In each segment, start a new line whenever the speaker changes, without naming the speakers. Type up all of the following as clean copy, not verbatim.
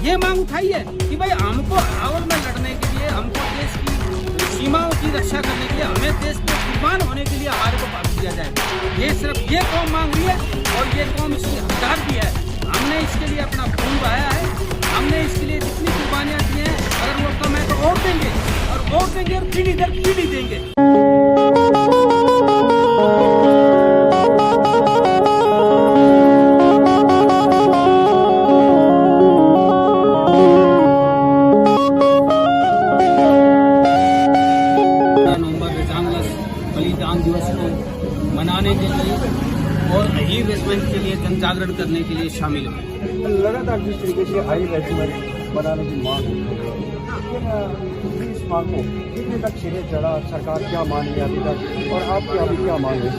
ये मांग उठाई है कि भाई हमको अरावल में लड़ने के लिए, हमको देश की सीमाओं की रक्षा करने के लिए, हमें देश में कुर्बान होने के लिए हमारे को पास दिया जाए। ये सिर्फ ये कौम मांग रही है और ये कौम इसकी हकदार भी है। हमने इसके लिए अपना खून बहाया है, हमने इसके लिए जितनी कुर्बानियां दी हैं, अगर वो कम है तो और देंगे और पीढ़ी दर पीढ़ी देंगे। बलिदान दिवस को मनाने के लिए और अहीर रेजिमेंट के लिए जन जागरण करने के लिए शामिल हुए।
लगातार जिस तरीके से अहीर रेजिमेंट बनाने की मांग होती है, लेकिन इस मांग को कितने तक सिरे चढ़ा, सरकार क्या मान रही है अभी तक और आपकी अभी क्या मांग है?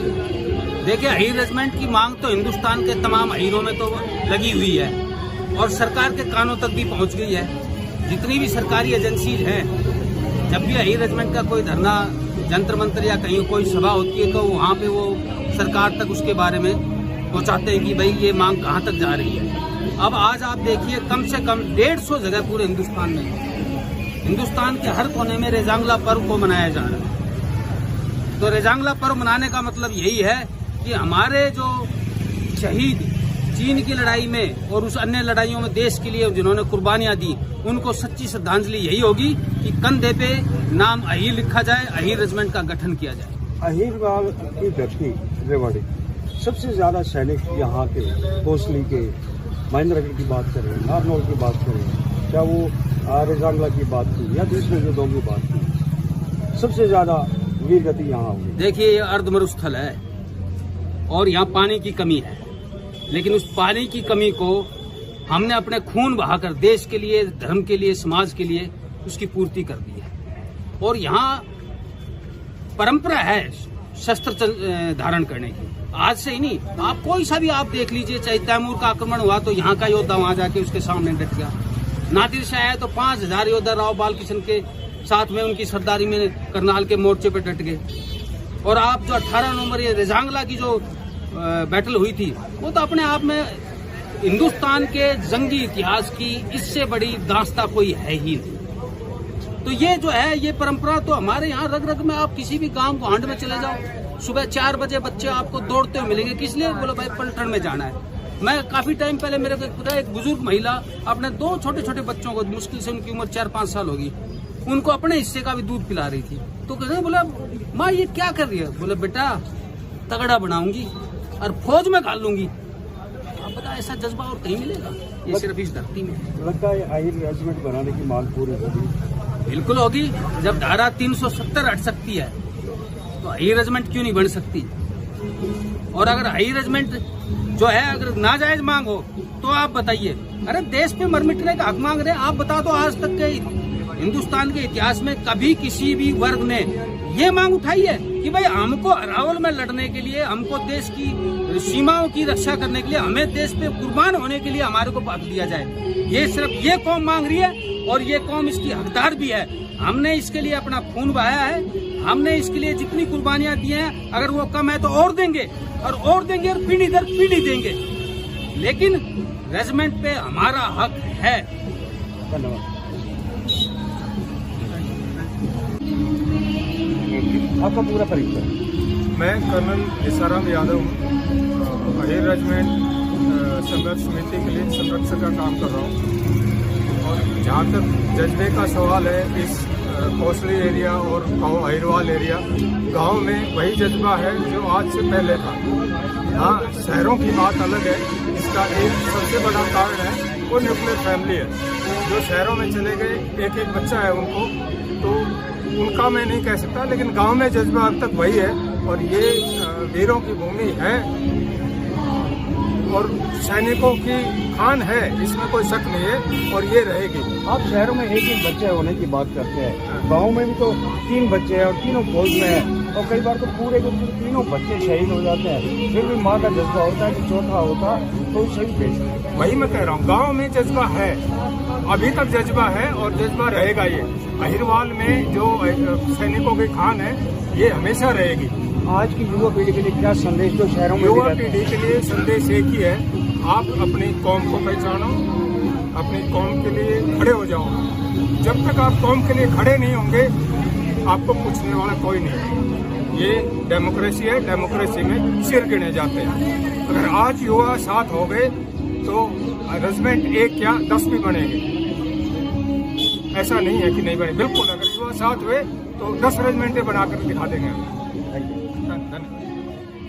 देखिए, अहीर रेजिमेंट की मांग तो हिंदुस्तान के तमाम अहीरों में तो लगी हुई है और सरकार के कानों तक भी पहुंच गई है। जितनी भी सरकारी एजेंसीज हैं, जब भी अहीर रेजिमेंट का कोई धरना जंतर मंतर या कहीं कोई सभा होती है तो वहाँ पे वो सरकार तक उसके बारे में पहुँचाते हैं कि भाई ये मांग कहाँ तक जा रही है। अब आज आप देखिए, कम से कम 150 जगह पूरे हिंदुस्तान में, हिंदुस्तान के हर कोने में रेजांगला पर्व को मनाया जा रहा है। तो रेजांगला पर्व मनाने का मतलब यही है कि हमारे जो शहीद चीन की लड़ाई में और उस अन्य लड़ाइयों में देश के लिए जिन्होंने कुर्बानियां दी, उनको सच्ची श्रद्धांजलि यही होगी कि कंधे पे नाम अहीर लिखा जाए, अहीर रेजिमेंट का गठन किया जाए।
अहीरवाल की धरती रेवाड़ी, सबसे ज्यादा सैनिक यहाँ के कोसली के, महेंद्रगढ़ की बात करें, नारनौल की बात करें, चाहे वो रेजांगला की बात की या दूसरे युद्धों की बात की, सबसे ज्यादा वीर गति यहाँ हुई।
देखिए, ये अर्धमरुस्थल है और यहाँ पानी की कमी है, लेकिन उस पानी की कमी को हमने अपने खून बहाकर देश के लिए, धर्म के लिए, समाज के लिए उसकी पूर्ति कर दी है। और यहाँ परंपरा है शस्त्र धारण करने की, आज से ही नहीं, आप कोई सा भी आप देख लीजिए, चाहे तैमूर का आक्रमण हुआ तो यहाँ का योद्धा वहां जाके उसके सामने डट गया। नादिर शाह आए तो 5000 योद्धा राव बाल किशन के साथ में उनकी सरदारी में करनाल के मोर्चे पर डट गए। और आप जो 18 नवंबर ये रेजांगला की जो बैटल हुई थी, वो तो अपने आप में हिंदुस्तान के जंगी इतिहास की इससे बड़ी दास्ता कोई है ही नहीं। तो ये जो है, ये परंपरा तो हमारे यहाँ रग रग में, आप किसी भी गांव गोहांड में चले जाओ, सुबह 4 बजे बच्चे आपको दौड़ते हुए मिलेंगे। किस लिए? बोलो भाई पलटन में जाना है। मैं काफी टाइम पहले मेरे को एक बुजुर्ग महिला अपने 2 छोटे छोटे बच्चों को, मुश्किल से उनकी उम्र 4-5 साल होगी, उनको अपने हिस्से का भी दूध पिला रही थी। तो कहते बोला, माँ ये क्या कर रही है? बोले बेटा तगड़ा बनाऊंगी और फौज में घाल लूंगी। आप बता, ऐसा जज्बा और कहीं मिलेगा? ये सिर्फ इस धरती में।
लगता है अहीर रेजिमेंट बनाने की मांग पूरी होगी?
बिल्कुल होगी। जब धारा 370 हट सकती है तो अहीर रेजिमेंट क्यों नहीं बन सकती? और अगर अहीर रेजिमेंट जो है अगर नाजायज मांग हो तो आप बताइए, अरे देश पे मर मिटने का हक मांग रहे हैं, आप बता दो आज तक के हिंदुस्तान के इतिहास में कभी किसी भी वर्ग ने ये मांग उठाई है कि भाई हमको अरावल में लड़ने के लिए, हमको देश की सीमाओं की रक्षा करने के लिए, हमें देश पे कुर्बान होने के लिए हमारे को पास दिया जाए। ये सिर्फ ये कौम मांग रही है और ये कौम इसकी हकदार भी है। हमने इसके लिए अपना खून बहाया है, हमने इसके लिए जितनी कुर्बानियां दी हैं, अगर वो कम है तो और देंगे और पीढ़ी दर पीढ़ी देंगे। लेकिन रेजिमेंट पे हमारा हक है।
धन्यवाद। आपका पूरा परिचय?
मैं कर्नल इसाराम यादव हूँ। अहीर रेजिमेंट संघर्ष समिति के लिए संरक्षक का काम कर रहा हूँ। और जहाँ तक जज्बे का सवाल है, इस कोसली एरिया और अहीरवाल एरिया गांव में वही जज्बा है जो आज से पहले था। हाँ, शहरों की बात अलग है। इसका एक सबसे बड़ा कारण है वो न्यूक्लियर फैमिली है। जो शहरों में चले गए, एक एक बच्चा है उनको, तो उनका मैं नहीं कह सकता, लेकिन गांव में जज्बा अब तक वही है। और ये वीरों की भूमि है और सैनिकों की खान है, इसमें कोई शक नहीं है और ये रहेगी।
आप शहरों में एक बच्चे होने की बात करते हैं, गाँव में भी तो 3 बच्चे हैं और तीनों फौज में हैं, और कई बार तो पूरे के पूरे तीनों बच्चे शहीद हो जाते हैं। फिर भी माँ का जज्बा होता है कि चौथा होता तो शहीद भेजते।
वही मैं कह रहा हूँ, गांव में जज्बा है, अभी तक जज्बा है और जज्बा रहेगा। ये अहीरवाल में जो सैनिकों की खान है, ये हमेशा रहेगी।
आज की युवा पीढ़ी के लिए क्या संदेश जो शहरों में?
युवा पीढ़ी के लिए संदेश एक ही है, आप अपनी कौम को पहचानो, अपनी कौम के लिए जाओगे। जब तक आप कौम के लिए खड़े नहीं होंगे आपको पूछने वाला कोई नहीं है। ये डेमोक्रेसी है, डेमोक्रेसी में सिर गिने जाते हैं। अगर आज युवा साथ हो गए तो रेजिमेंट 1 या 10 भी बनेंगे, ऐसा नहीं है कि नहीं बने। बिल्कुल अगर युवा साथ हुए तो 10 रेजिमेंटें बनाकर दिखा देंगे।
Thank you.
धन्यवाद।